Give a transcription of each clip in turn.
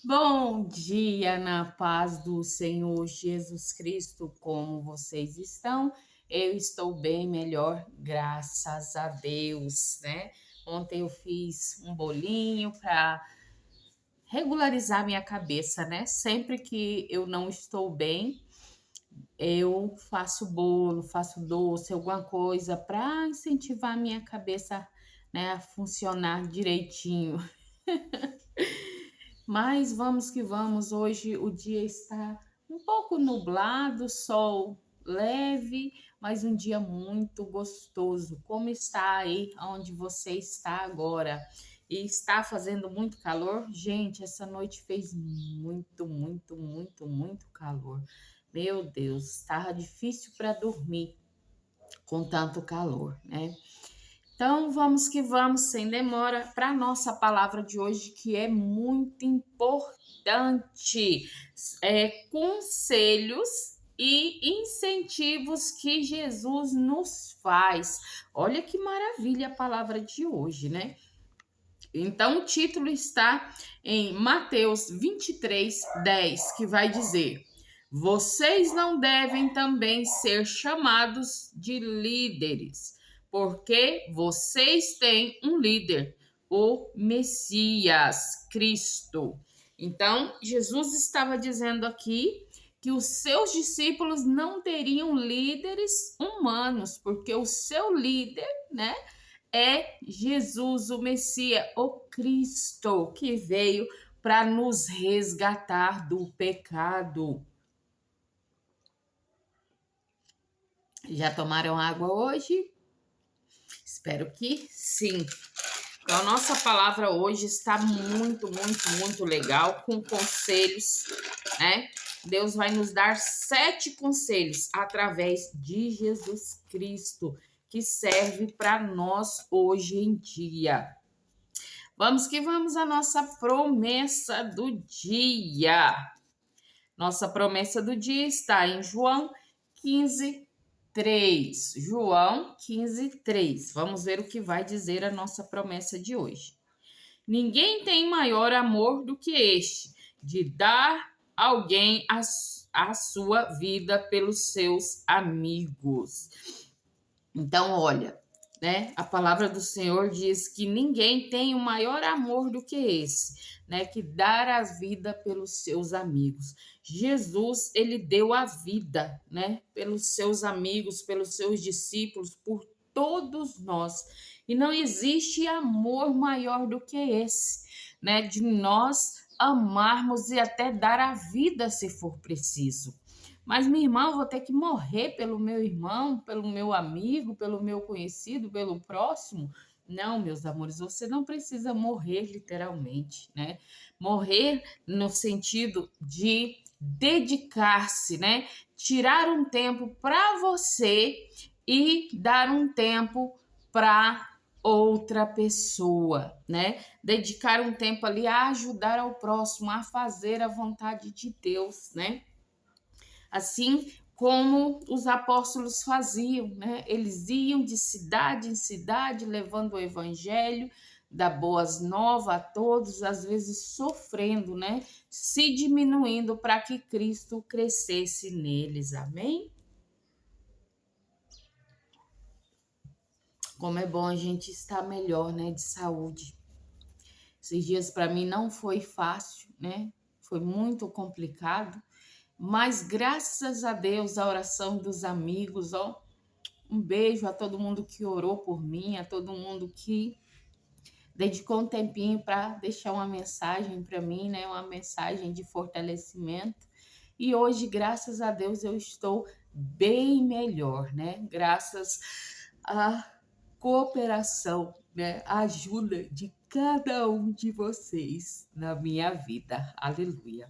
Bom dia, na paz do Senhor Jesus Cristo, como vocês estão? Eu estou bem melhor, graças a Deus, né? Ontem eu fiz um bolinho para regularizar minha cabeça, né? Sempre que eu não estou bem, eu faço bolo, faço doce, alguma coisa para incentivar a minha cabeça, né, a funcionar direitinho. Mas vamos que vamos, hoje o dia está um pouco nublado, sol leve, mas um dia muito gostoso. Como está aí onde você está agora? E está fazendo muito calor? Gente, essa noite fez muito calor. Meu Deus, estava difícil para dormir com tanto calor, né? Então, vamos que vamos, sem demora, para a nossa palavra de hoje, que é muito importante. Conselhos e incentivos que Jesus nos faz. Olha que maravilha a palavra de hoje, né? Então, o título está em Mateus 23:10, que vai dizer: Vocês não devem também ser chamados de líderes, porque vocês têm um líder, o Messias, Cristo. Então, Jesus estava dizendo aqui que os seus discípulos não teriam líderes humanos, porque o seu líder, né, é Jesus, o Messias, o Cristo, que veio para nos resgatar do pecado. Já tomaram água hoje? Espero que sim. Então, a nossa palavra hoje está muito legal, com conselhos, né? Deus vai nos dar 7 conselhos através de Jesus Cristo, que serve para nós hoje em dia. Vamos que vamos à nossa promessa do dia. Nossa promessa do dia está em João 15:3. João 15:3. Vamos ver o que vai dizer a nossa promessa de hoje. Ninguém tem maior amor do que este, de dar alguém a sua vida pelos seus amigos. Então, olha, né? A palavra do Senhor diz que ninguém tem um maior amor do que esse, né? Que dar a vida pelos seus amigos. Jesus, ele deu a vida, né? Pelos seus amigos, pelos seus discípulos, por todos nós. E não existe amor maior do que esse, né? De nós amarmos e até dar a vida se for preciso. Mas, minha irmã, eu vou ter que morrer pelo meu irmão, pelo meu amigo, pelo meu conhecido, pelo próximo? Não, meus amores, você não precisa morrer literalmente, né? Morrer no sentido de dedicar-se, né? Tirar um tempo para você e dar um tempo para outra pessoa, né? Dedicar um tempo ali a ajudar ao próximo, a fazer a vontade de Deus, né? Assim como os apóstolos faziam, né? Eles iam de cidade em cidade levando o evangelho da boas novas a todos, às vezes sofrendo, né? Se diminuindo para que Cristo crescesse neles. Amém? Como é bom a gente estar melhor, né, de saúde. Esses dias para mim não foi fácil, né? Foi muito complicado, mas graças a Deus, a oração dos amigos, ó, um beijo a todo mundo que orou por mim, a todo mundo que dedicou um tempinho para deixar uma mensagem para mim, né? Uma mensagem de fortalecimento. E hoje, graças a Deus, eu estou bem melhor, né? Graças à cooperação, né? A ajuda de cada um de vocês na minha vida. Aleluia.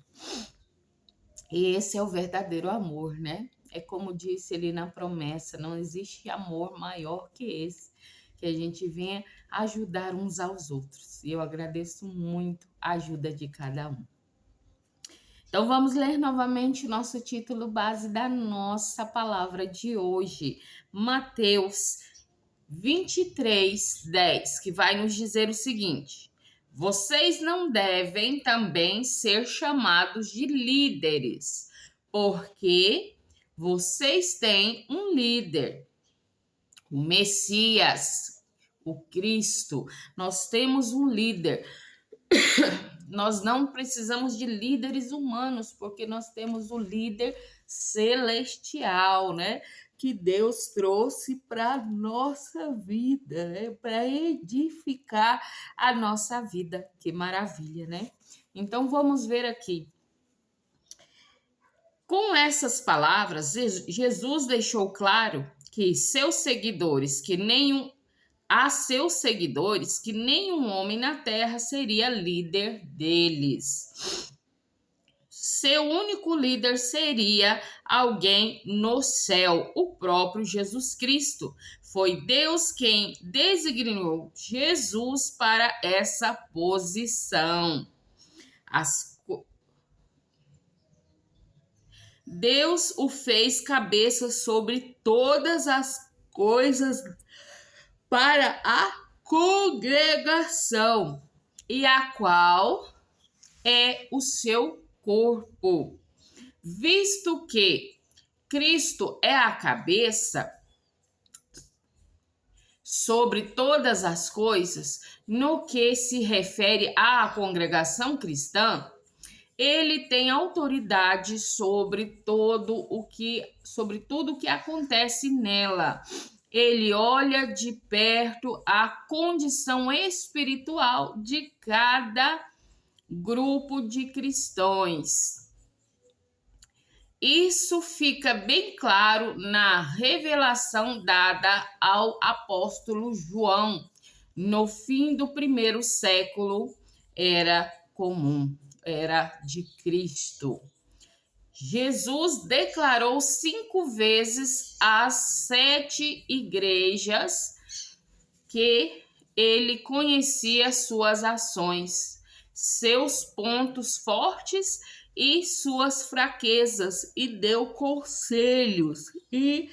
E esse é o verdadeiro amor, né? É como disse ele na promessa, não existe amor maior que esse, que a gente venha ajudar uns aos outros. E eu agradeço muito a ajuda de cada um. Então vamos ler novamente o nosso título base da nossa palavra de hoje, Mateus 23:10, que vai nos dizer o seguinte: Vocês não devem também ser chamados de líderes, porque vocês têm um líder, o Messias, o Cristo. Nós temos um líder. Nós não precisamos de líderes humanos, porque nós temos o líder celestial, né? Que Deus trouxe para a nossa vida, né? Para edificar a nossa vida. Que maravilha, né? Então vamos ver aqui. Com essas palavras, Jesus deixou claro que seus seguidores que nenhum homem na terra seria líder deles. Seu único líder seria alguém no céu, o próprio Jesus Cristo. Foi Deus quem designou Jesus para essa posição. Deus o fez cabeça sobre todas as coisas para a congregação, e a qual é o seu corpo. Visto que Cristo é a cabeça sobre todas as coisas, no que se refere à congregação cristã, ele tem autoridade sobre tudo o que acontece nela. Ele olha de perto a condição espiritual de cada grupo de cristãos. Isso fica bem claro na revelação dada ao apóstolo João. No fim do primeiro século, era de Cristo. Jesus declarou 5 vezes às 7 igrejas que ele conhecia suas ações, seus pontos fortes e suas fraquezas, e deu conselhos e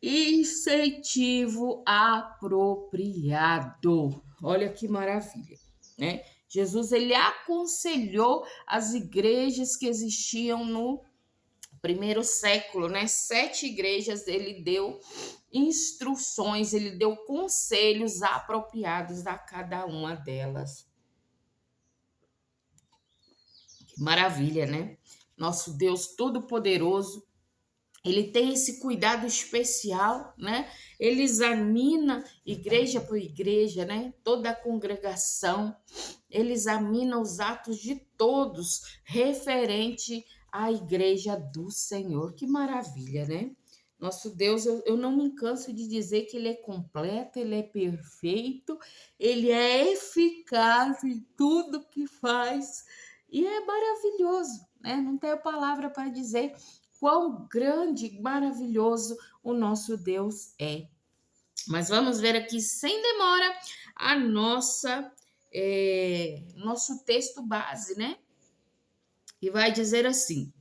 incentivo apropriado. Olha que maravilha, né? Jesus, ele aconselhou as igrejas que existiam no primeiro século, né? 7 igrejas, ele deu instruções, ele deu conselhos apropriados a cada uma delas. Que maravilha, né? Nosso Deus Todo-Poderoso, ele tem esse cuidado especial, né? Ele examina igreja por igreja, né? Toda a congregação. Ele examina os atos de todos referente à igreja do Senhor. Que maravilha, né? Nosso Deus, eu não me canso de dizer que ele é completo, ele é perfeito, ele é eficaz em tudo que faz e é maravilhoso, né? Não tenho palavra para dizer quão grande e maravilhoso o nosso Deus é. Mas vamos ver aqui, sem demora, a nosso texto base, né? E vai dizer assim: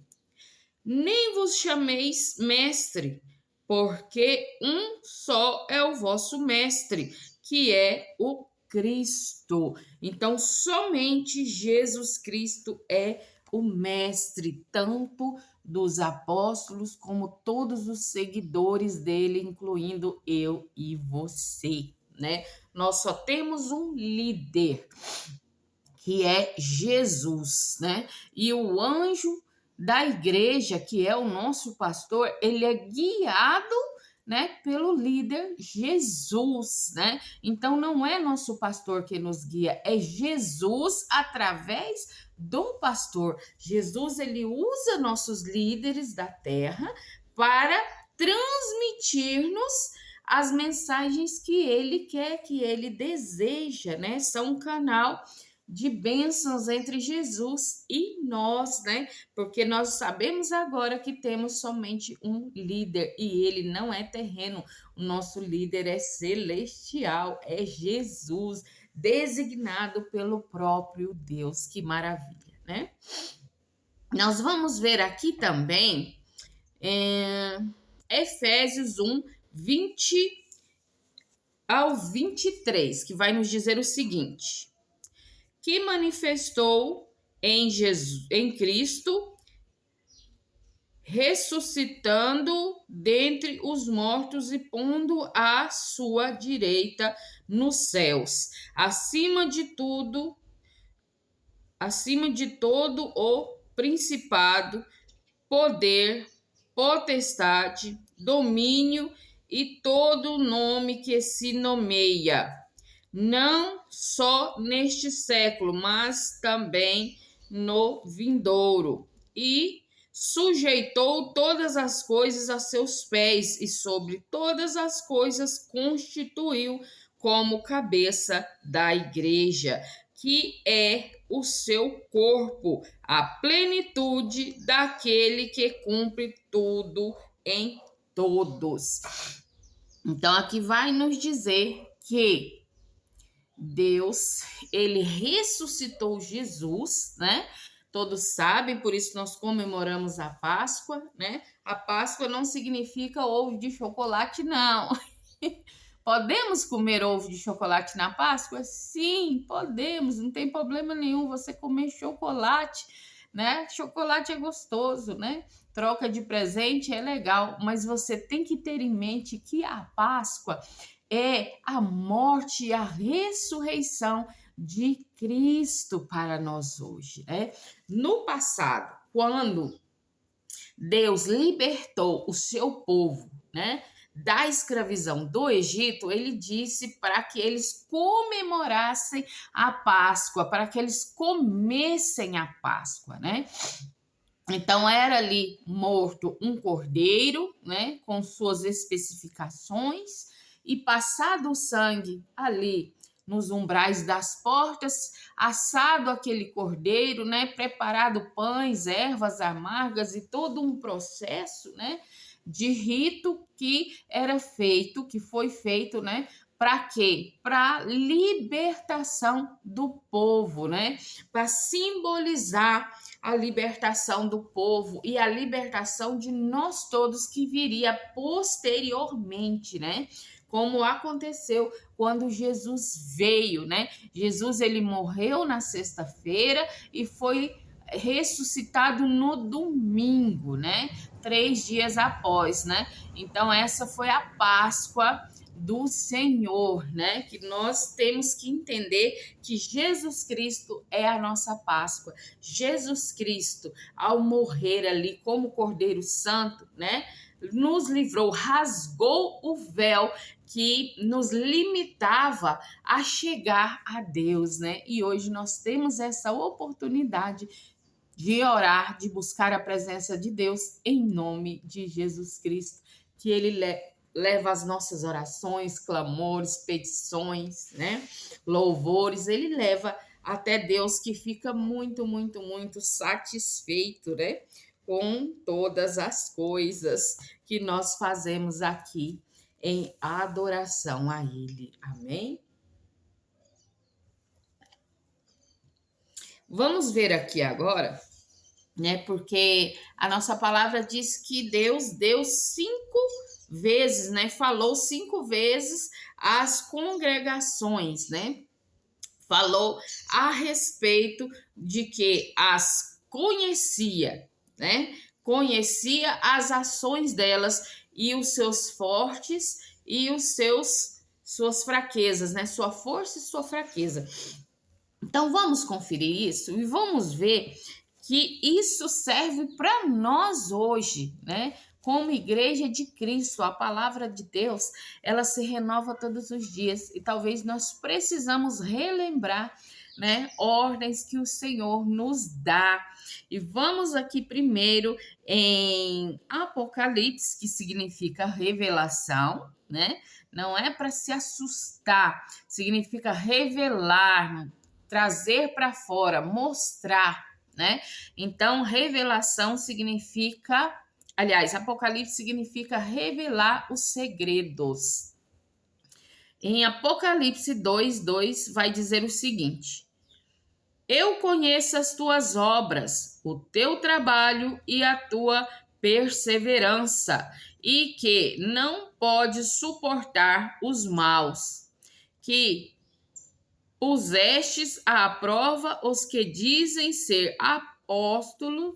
nem vos chameis mestre, porque um só é o vosso mestre, que é o Cristo. Então, somente Jesus Cristo é o mestre, tanto dos apóstolos como todos os seguidores dele, incluindo eu e você, né? Nós só temos um líder, que é Jesus, né? E o anjo da igreja, que é o nosso pastor, ele é guiado, né, pelo líder Jesus, né? Então não é nosso pastor que nos guia, é Jesus através do pastor. Jesus, ele usa nossos líderes da terra para transmitir-nos as mensagens que ele quer, que ele deseja, né? São um canal de bênçãos entre Jesus e nós, né? Porque nós sabemos agora que temos somente um líder e ele não é terreno. O nosso líder é celestial, é Jesus, designado pelo próprio Deus. Que maravilha, né? Nós vamos ver aqui também Efésios 1, 20 ao 23, que vai nos dizer o seguinte: que manifestou em Cristo, ressuscitando dentre os mortos e pondo à sua direita nos céus, acima de todo o principado, poder, potestade, domínio e todo nome que se nomeia, não só neste século, mas também no vindouro. E sujeitou todas as coisas a seus pés, e sobre todas as coisas constituiu como cabeça da igreja, que é o seu corpo, a plenitude daquele que cumpre tudo em todos. Então aqui vai nos dizer que Deus, ele ressuscitou Jesus, né? Todos sabem, por isso nós comemoramos a Páscoa, né? A Páscoa não significa ovo de chocolate, não. Podemos comer ovo de chocolate na Páscoa? Sim, podemos, não tem problema nenhum você comer chocolate, né? Chocolate é gostoso, né? Troca de presente é legal, mas você tem que ter em mente que a Páscoa é a morte e a ressurreição de Cristo para nós hoje, né? No passado, quando Deus libertou o seu povo, né, da escravidão do Egito, ele disse para que eles comemorassem a Páscoa, para que eles comessem a Páscoa, né? Então era ali morto um cordeiro, né, com suas especificações, e passado o sangue ali nos umbrais das portas, assado aquele cordeiro, né, preparado pães, ervas amargas e todo um processo, né, de rito que era feito, que foi feito, né, para quê? Para libertação do povo, né? Para simbolizar a libertação do povo e a libertação de nós todos que viria posteriormente, né? Como aconteceu quando Jesus veio, né? Jesus, ele morreu na sexta-feira e foi ressuscitado no domingo, né? 3 dias após, né? Então essa foi a Páscoa do Senhor, né? Que nós temos que entender que Jesus Cristo é a nossa Páscoa. Jesus Cristo, ao morrer ali como Cordeiro Santo, né? Nos livrou, rasgou o véu que nos limitava a chegar a Deus, né? E hoje nós temos essa oportunidade de orar, de buscar a presença de Deus em nome de Jesus Cristo, que ele leva as nossas orações, clamores, petições, né? Louvores, ele leva até Deus, que fica muito, muito, muito satisfeito, né? Com todas as coisas que nós fazemos aqui em adoração a ele. Amém? Vamos ver aqui agora, né? Porque a nossa palavra diz que Deus deu 5 vezes, né? Falou 5 vezes às congregações, né? Falou a respeito de que as conhecia, né? Conhecia as ações delas e os seus fortes e os suas fraquezas, né? Sua força e sua fraqueza. Então vamos conferir isso e vamos ver que isso serve para nós hoje, né? Como igreja de Cristo, a palavra de Deus, ela se renova todos os dias e talvez nós precisamos relembrar, né, ordens que o Senhor nos dá. E vamos aqui primeiro em Apocalipse, que significa revelação, né? Não é para se assustar, significa revelar, trazer para fora, mostrar, né? Então, revelação significa, aliás, Apocalipse significa revelar os segredos. Em Apocalipse 2:2 vai dizer o seguinte: eu conheço as tuas obras, o teu trabalho e a tua perseverança, e que não podes suportar os maus, que pusestes à prova os que dizem ser apóstolos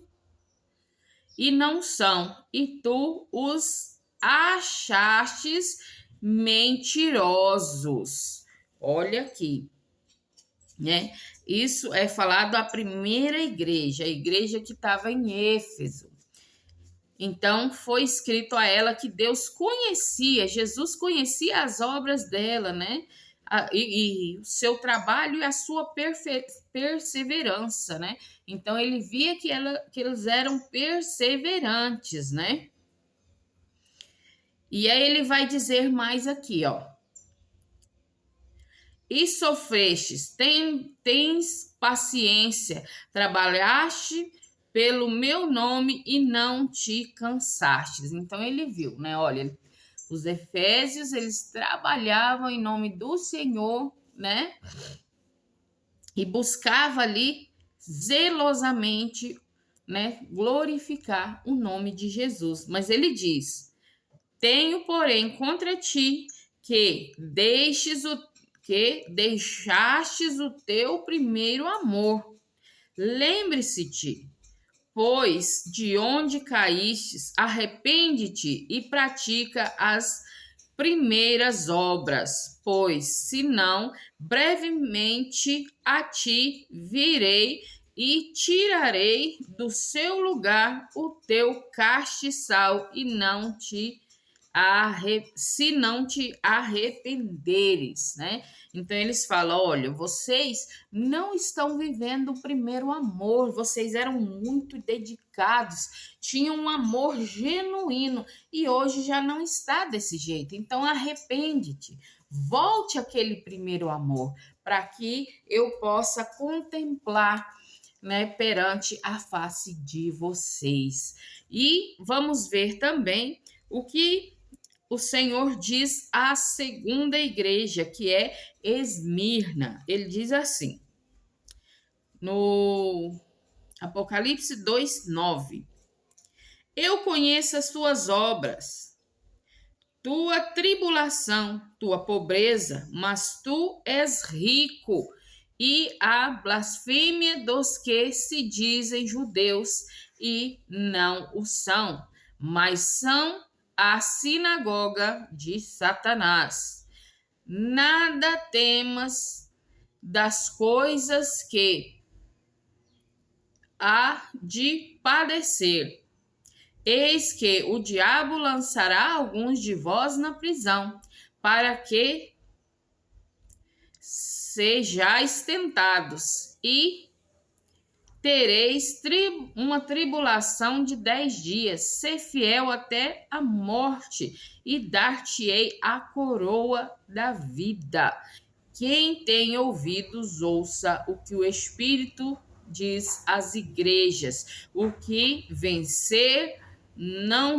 e não são, e tu os achastes mentirosos. Olha aqui, né? Isso é falado da primeira igreja, a igreja que estava em Éfeso. Então, foi escrito a ela que Deus conhecia, Jesus conhecia as obras dela, né? E o seu trabalho e a sua perseverança, né? Então, ele via que eles eram perseverantes, né? E aí ele vai dizer mais aqui, ó. E sofrestes, tens paciência, trabalhaste pelo meu nome e não te cansastes. Então ele viu, né? Olha, os efésios, eles trabalhavam em nome do Senhor, né? E buscava ali zelosamente, né, glorificar o nome de Jesus. Mas ele diz: tenho, porém, contra ti que deixastes o teu primeiro amor. Lembre-se-te, pois, de onde caístes, arrepende-te e pratica as primeiras obras, pois, senão, brevemente a ti virei e tirarei do seu lugar o teu castiçal e não te se não te arrependeres, né? Então eles falam: olha, vocês não estão vivendo o primeiro amor, vocês eram muito dedicados, tinham um amor genuíno e hoje já não está desse jeito. Então arrepende-te, volte àquele primeiro amor, para que eu possa contemplar, né, perante a face de vocês. E vamos ver também o que o Senhor diz à segunda igreja, que é Esmirna. Ele diz assim, no Apocalipse 2:9: eu conheço as tuas obras, tua tribulação, tua pobreza, mas tu és rico, e a blasfêmia dos que se dizem judeus e não o são, mas são a sinagoga de Satanás. Nada temas das coisas que há de padecer. Eis que o diabo lançará alguns de vós na prisão, para que sejais tentados, e tereis uma tribulação de 10 dias. Ser fiel até a morte, e dar-te-ei a coroa da vida. Quem tem ouvidos, ouça o que o Espírito diz às igrejas. O que vencer não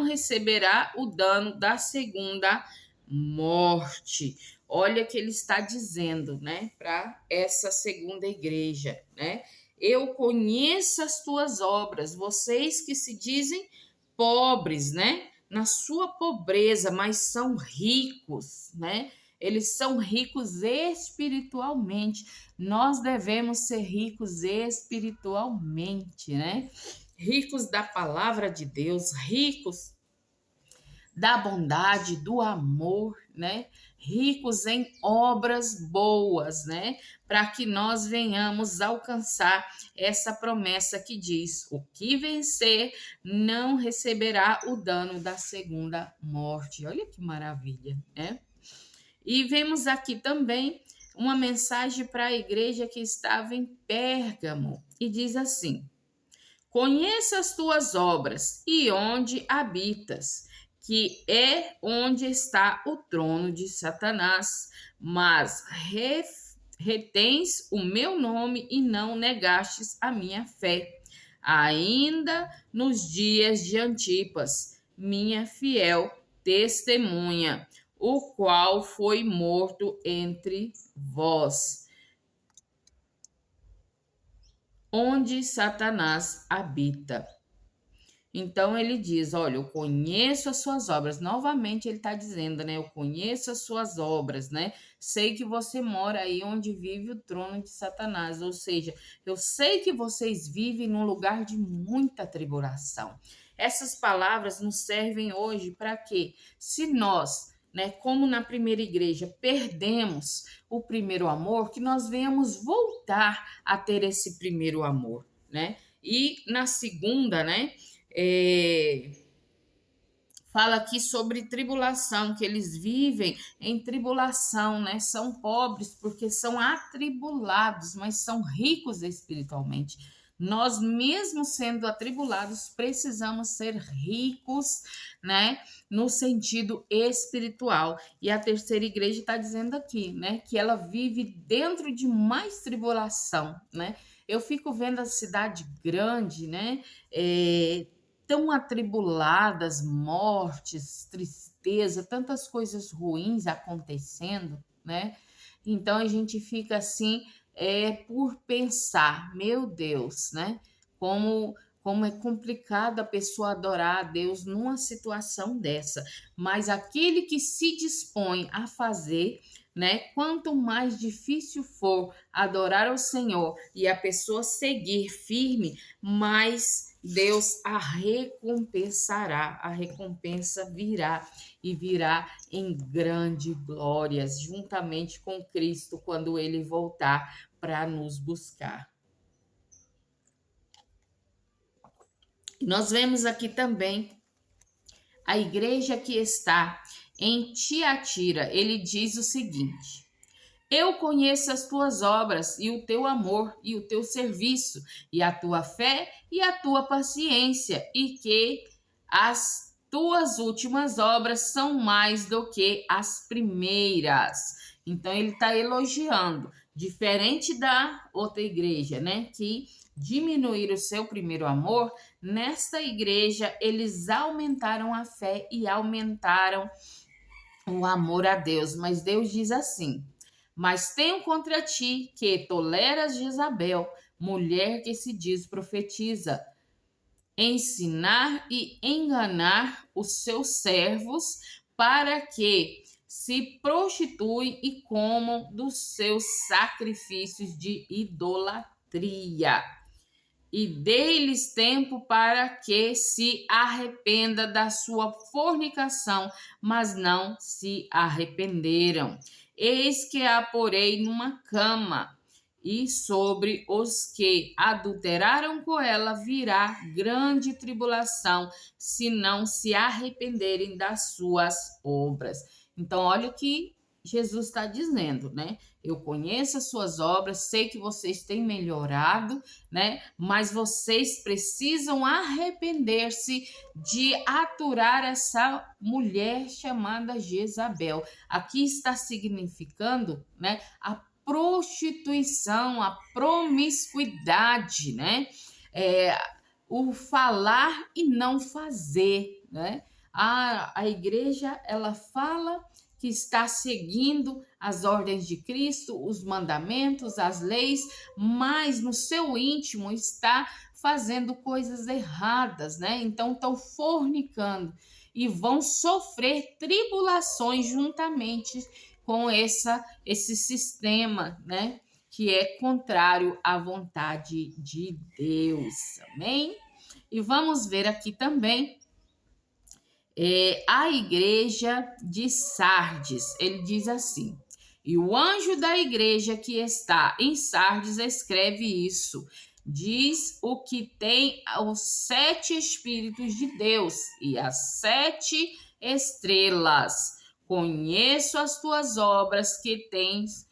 receberá o dano da segunda morte. Olha que ele está dizendo, né, para essa segunda igreja, né? Eu conheço as tuas obras, vocês que se dizem pobres, né? Na sua pobreza, mas são ricos, né? Eles são ricos espiritualmente. Nós devemos ser ricos espiritualmente, né? Ricos da palavra de Deus, ricos da bondade, do amor, né? Ricos em obras boas, né? Para que nós venhamos alcançar essa promessa que diz: o que vencer não receberá o dano da segunda morte. Olha que maravilha, né? E vemos aqui também uma mensagem para a igreja que estava em Pérgamo e diz assim: conheça as tuas obras e onde habitas, que é onde está o trono de Satanás, mas retens o meu nome e não negastes a minha fé. Ainda nos dias de Antipas, minha fiel testemunha, o qual foi morto entre vós, onde Satanás habita. Então ele diz: olha, eu conheço as suas obras. Novamente ele está dizendo, né? Eu conheço as suas obras, né? Sei que você mora aí onde vive o trono de Satanás. Ou seja, eu sei que vocês vivem num lugar de muita tribulação. Essas palavras nos servem hoje para quê? Se nós, né, como na primeira igreja, perdemos o primeiro amor, que nós venhamos voltar a ter esse primeiro amor, né? E na segunda, né? É, fala aqui sobre tribulação, que eles vivem em tribulação, né? São pobres porque são atribulados, mas são ricos espiritualmente. Nós, mesmo sendo atribulados, precisamos ser ricos, né? No sentido espiritual. E a terceira igreja está dizendo aqui, né? Que ela vive dentro de mais tribulação, né? Eu fico vendo a cidade grande, né? Tão atribuladas, mortes, tristeza, tantas coisas ruins acontecendo, né? Então a gente fica assim, por pensar, meu Deus, né? Como é complicado a pessoa adorar a Deus numa situação dessa. Mas aquele que se dispõe a fazer, né? Quanto mais difícil for adorar ao Senhor e a pessoa seguir firme, mais Deus a recompensará, a recompensa virá e virá em grande glórias, juntamente com Cristo, quando ele voltar para nos buscar. Nós vemos aqui também a igreja que está em Tiatira. Ele diz o seguinte: eu conheço as tuas obras e o teu amor e o teu serviço e a tua fé e a tua paciência, e que as tuas últimas obras são mais do que as primeiras. Então ele está elogiando, diferente da outra igreja, né, que diminuíram o seu primeiro amor. Nesta igreja eles aumentaram a fé e aumentaram o amor a Deus. Mas Deus diz assim: mas tenho contra ti que toleras Jezabel, mulher que se diz profetiza, ensinar e enganar os seus servos para que se prostituem e comam dos seus sacrifícios de idolatria. E dei-lhes tempo para que se arrependa da sua fornicação, mas não se arrependeram. Eis que a porei numa cama, e sobre os que adulteraram com ela virá grande tribulação, se não se arrependerem das suas obras. Então, olha o que Jesus está dizendo, né? Eu conheço as suas obras, sei que vocês têm melhorado, né? Mas vocês precisam arrepender-se de aturar essa mulher chamada Jezabel. Aqui está significando, né, a prostituição, a promiscuidade, né? O falar e não fazer, né? A igreja, ela fala que está seguindo as ordens de Cristo, os mandamentos, as leis, mas no seu íntimo está fazendo coisas erradas, né? Então estão fornicando e vão sofrer tribulações juntamente com esse sistema, né? Que é contrário à vontade de Deus. Amém? E vamos ver aqui também a igreja de Sardes. Ele diz assim: e o anjo da igreja que está em Sardes escreve isso. Diz o que tem os 7 Espíritos de Deus e as 7 estrelas. Conheço as tuas obras, que tens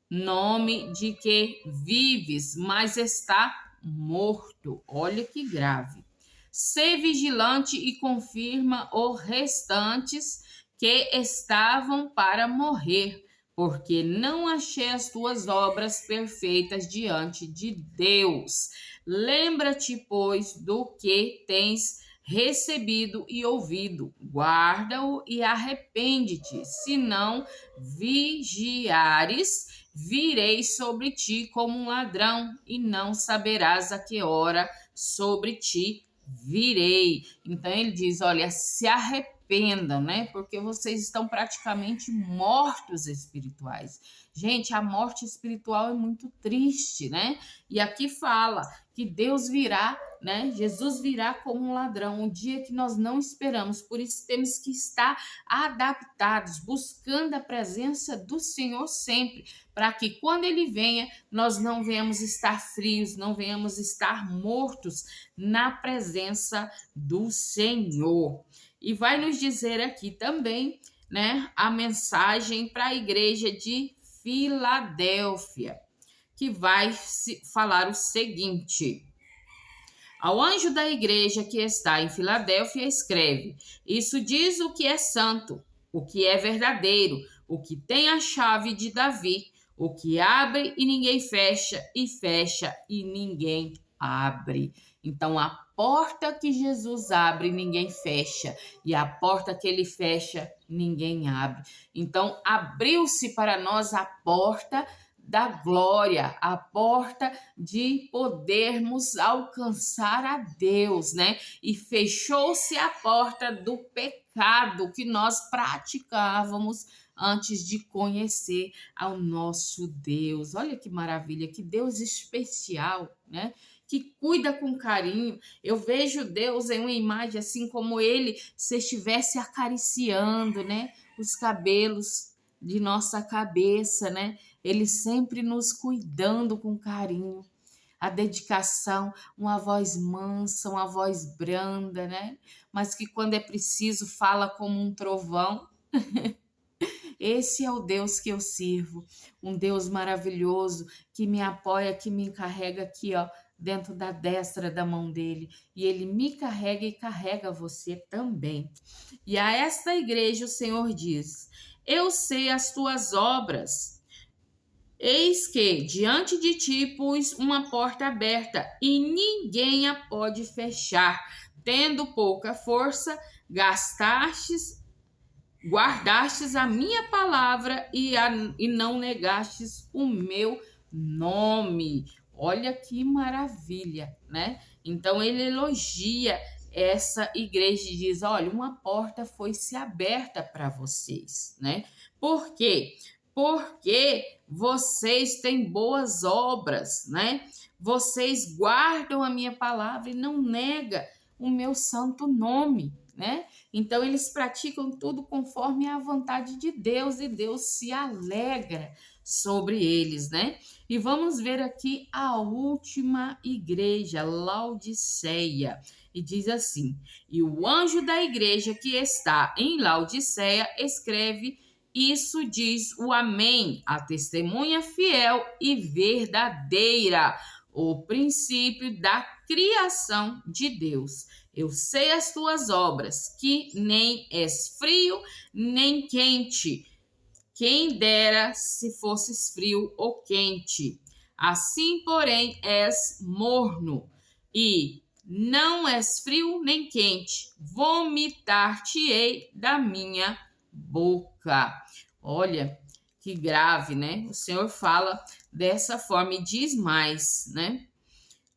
nome de que vives, mas está morto. Olha que grave. Sê vigilante e confirma os restantes que estavam para morrer, porque não achei as tuas obras perfeitas diante de Deus. Lembra-te, pois, do que tens recebido e ouvido, guarda-o e arrepende-te. Se não vigiares, virei sobre ti como um ladrão, e não saberás a que hora sobre ti virei. Então ele diz, olha, se arrependam, né? Porque vocês estão praticamente mortos espirituais. Gente, a morte espiritual é muito triste, né? E aqui fala que Deus virá, né? Jesus virá como um ladrão, um dia que nós não esperamos. Por isso temos que estar adaptados, buscando a presença do Senhor sempre, para que quando ele venha, nós não venhamos estar frios, não venhamos estar mortos na presença do Senhor. E vai nos dizer aqui também, né, a mensagem para a igreja de Filadélfia, que vai falar o seguinte: ao anjo da igreja que está em Filadélfia, escreve: isso diz o que é santo, o que é verdadeiro, o que tem a chave de Davi, o que abre e ninguém fecha, e fecha e ninguém abre. Então, a porta que Jesus abre, ninguém fecha, e a porta que ele fecha, ninguém abre. Então, abriu-se para nós a porta da glória, a porta de podermos alcançar a Deus, né? E fechou-se a porta do pecado que nós praticávamos antes de conhecer ao nosso Deus. Olha que maravilha, que Deus especial, né? Que cuida com carinho. Eu vejo Deus em uma imagem assim como ele se estivesse acariciando, né? Os cabelos de nossa cabeça, né? Ele sempre nos cuidando com carinho. A dedicação, uma voz mansa, uma voz branda, né? Mas que quando é preciso fala como um trovão. Esse é o Deus que eu sirvo, um Deus maravilhoso que me apoia, que me carrega aqui, ó, dentro da destra da mão dele. E ele me carrega e carrega você também. E a esta igreja o Senhor diz: eu sei as tuas obras. Eis que diante de ti pus uma porta aberta e ninguém a pode fechar. Tendo pouca força, guardastes a minha palavra e não negastes o meu nome. Olha que maravilha, né? Então ele elogia essa igreja e diz: olha, uma porta foi-se aberta para vocês, né? Por quê? Porque vocês têm boas obras, né? Vocês guardam a minha palavra e não nega o meu santo nome, né? Então eles praticam tudo conforme a vontade de Deus e Deus se alegra sobre eles, né? E vamos ver aqui a última igreja, Laodiceia. E diz assim: e o anjo da igreja que está em Laodiceia escreve: isso diz o Amém, a testemunha fiel e verdadeira, o princípio da criação de Deus. Eu sei as tuas obras, que nem és frio nem quente. Quem dera se fosses frio ou quente. Assim, porém, és morno e não és frio nem quente. Vomitar-te-ei da minha boca. Olha, que grave, né? O Senhor fala dessa forma e diz mais, né?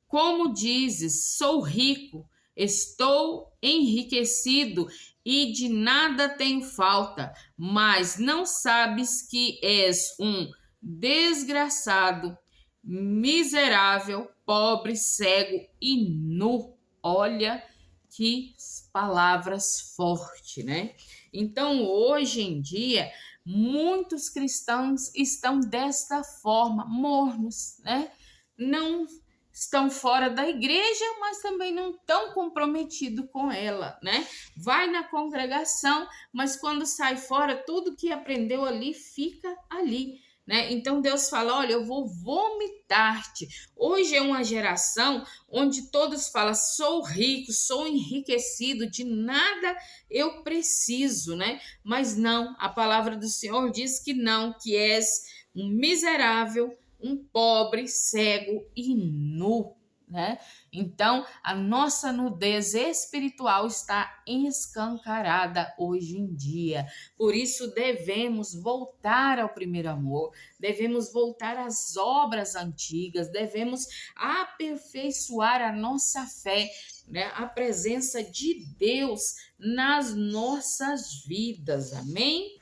Como dizes, sou rico, estou enriquecido e de nada tenho falta, mas não sabes que és um desgraçado, miserável, pobre, cego e nu. Olha que palavras fortes, né? Então, hoje em dia, muitos cristãos estão desta forma, mornos, né? Não estão fora da igreja, mas também não estão comprometidos com ela, né? Vai na congregação, mas quando sai fora, tudo que aprendeu ali fica ali, né? Então Deus fala: olha, eu vou vomitar-te. Hoje é uma geração onde todos falam: sou rico, sou enriquecido, de nada eu preciso, né? Mas não, a palavra do Senhor diz que não, que és um miserável, um pobre, cego e nu. né? Então, a nossa nudez espiritual está escancarada hoje em dia. Por isso, devemos voltar ao primeiro amor, devemos voltar às obras antigas, devemos aperfeiçoar a nossa fé, né? A presença de Deus nas nossas vidas. Amém?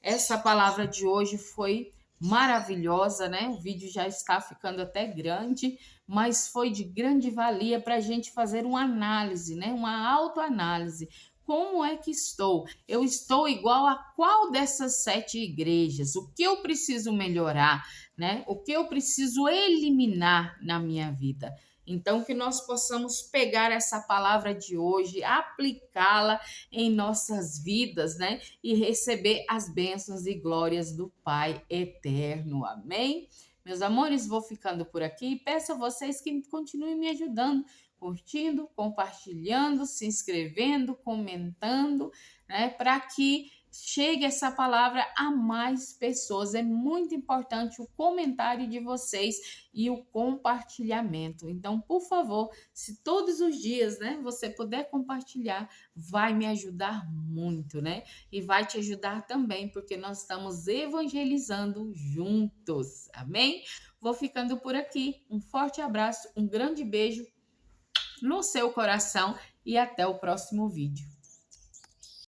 Essa palavra de hoje foi maravilhosa, né? O vídeo já está ficando até grande, mas foi de grande valia para a gente fazer uma análise, né? Uma autoanálise. Como é que estou? Eu estou igual a qual dessas 7 igrejas? O que eu preciso melhorar, né? O que eu preciso eliminar na minha vida? Então, que nós possamos pegar essa palavra de hoje, aplicá-la em nossas vidas, né? E receber as bênçãos e glórias do Pai eterno. Amém? Meus amores, vou ficando por aqui e peço a vocês que continuem me ajudando, curtindo, compartilhando, se inscrevendo, comentando, né? Para que chegue essa palavra a mais pessoas. É muito importante o comentário de vocês e o compartilhamento. Então, por favor, se todos os dias, né, você puder compartilhar, vai me ajudar muito, né? E vai te ajudar também, porque nós estamos evangelizando juntos. Amém? Vou ficando por aqui. Um forte abraço, um grande beijo no seu coração e até o próximo vídeo.